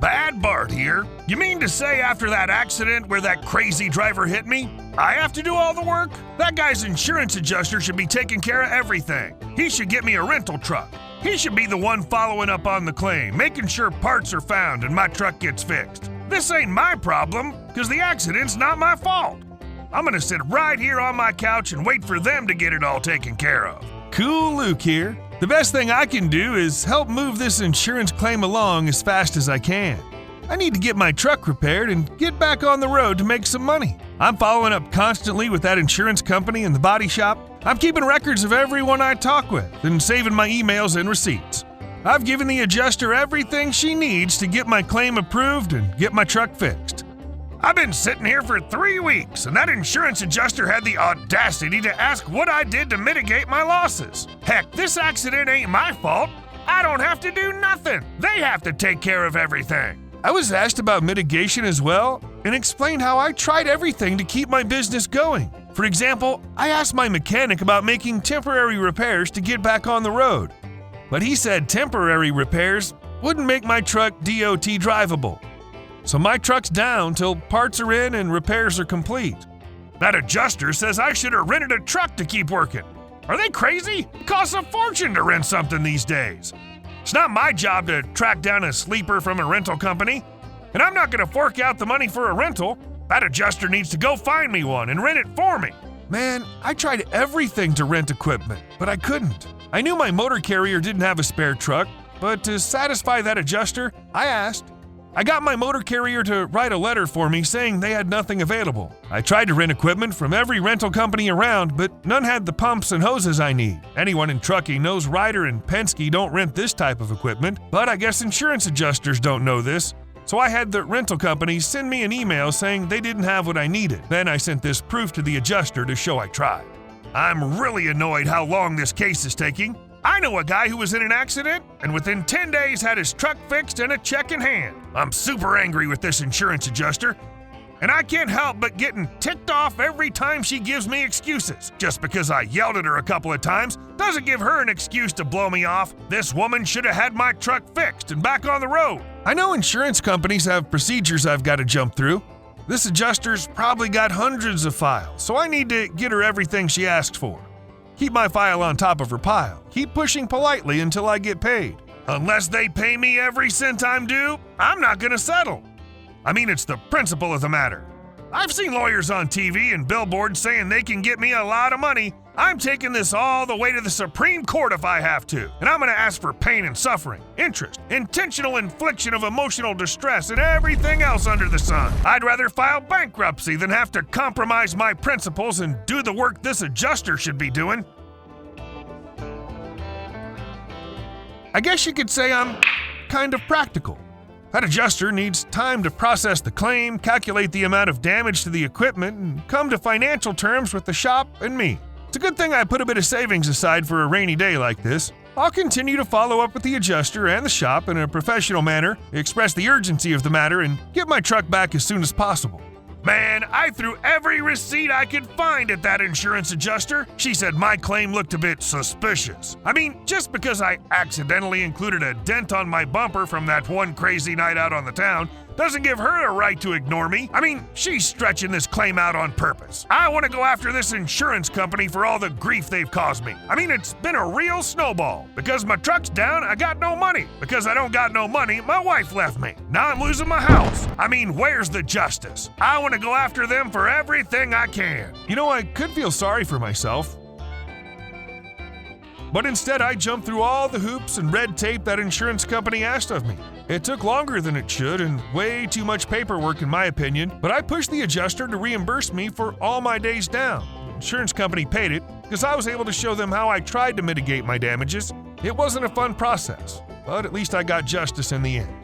Bad Bart here. You mean to say after that accident where that crazy driver hit me, I have to do all the work? That guy's insurance adjuster should be taking care of everything. He should get me a rental truck. He should be the one following up on the claim, making sure parts are found and my truck gets fixed. This ain't my problem, because the accident's not my fault. I'm gonna sit right here on my couch and wait for them to get it all taken care of. Cool Luke here. The best thing I can do is help move this insurance claim along as fast as I can. I need to get my truck repaired and get back on the road to make some money. I'm following up constantly with that insurance company and the body shop. I'm keeping records of everyone I talk with and saving my emails and receipts. I've given the adjuster everything she needs to get my claim approved and get my truck fixed. I've been sitting here for 3 weeks, and that insurance adjuster had the audacity to ask what I did to mitigate my losses. Heck, this accident ain't my fault. I don't have to do nothing. They have to take care of everything. I was asked about mitigation as well, and explained how I tried everything to keep my business going. For example, I asked my mechanic about making temporary repairs to get back on the road. But he said temporary repairs wouldn't make my truck DOT drivable. So my truck's down till parts are in and repairs are complete. That adjuster says I should have rented a truck to keep working. Are they crazy? It costs a fortune to rent something these days. It's not my job to track down a sleeper from a rental company, and I'm not going to fork out the money for a rental. That adjuster needs to go find me one and rent it for me. Man, I tried everything to rent equipment, but I couldn't. I knew my motor carrier didn't have a spare truck, but to satisfy that adjuster, I asked. I got my motor carrier to write a letter for me saying they had nothing available. I tried to rent equipment from every rental company around, but none had the pumps and hoses I need. Anyone in trucking knows Ryder and Penske don't rent this type of equipment, but I guess insurance adjusters don't know this. So I had the rental companies send me an email saying they didn't have what I needed. Then I sent this proof to the adjuster to show I tried. I'm really annoyed how long this case is taking. I know a guy who was in an accident and within 10 days had his truck fixed and a check in hand. I'm super angry with this insurance adjuster, and I can't help but getting ticked off every time she gives me excuses. Just because I yelled at her a couple of times doesn't give her an excuse to blow me off. This woman should have had my truck fixed and back on the road. I know insurance companies have procedures I've got to jump through. This adjuster's probably got hundreds of files, so I need to get her everything she asks for. Keep my file on top of her pile. Keep pushing politely until I get paid. Unless they pay me every cent I'm due, I'm not gonna settle. I mean, it's the principle of the matter. I've seen lawyers on TV and billboards saying they can get me a lot of money. I'm taking this all the way to the Supreme Court if I have to, and I'm gonna ask for pain and suffering, interest, intentional infliction of emotional distress, and everything else under the sun. I'd rather file bankruptcy than have to compromise my principles and do the work this adjuster should be doing. I guess you could say I'm kind of practical. That adjuster needs time to process the claim, calculate the amount of damage to the equipment, and come to financial terms with the shop and me. It's a good thing I put a bit of savings aside for a rainy day like this. I'll continue to follow up with the adjuster and the shop in a professional manner, express the urgency of the matter, and get my truck back as soon as possible. Man, I threw every receipt I could find at that insurance adjuster. She said my claim looked a bit suspicious. I mean, just because I accidentally included a dent on my bumper from that one crazy night out on the town doesn't give her a right to ignore me. I mean, she's stretching this claim out on purpose. I want to go after this insurance company for all the grief they've caused me. I mean, it's been a real snowball. Because my truck's down, I got no money. Because I don't got no money, my wife left me. Now I'm losing my house. I mean, where's the justice? I want to go after them for everything I can. You know, I could feel sorry for myself. But instead, I jumped through all the hoops and red tape that insurance company asked of me. It took longer than it should and way too much paperwork in my opinion, but I pushed the adjuster to reimburse me for all my days down. The insurance company paid it because I was able to show them how I tried to mitigate my damages. It wasn't a fun process, but at least I got justice in the end.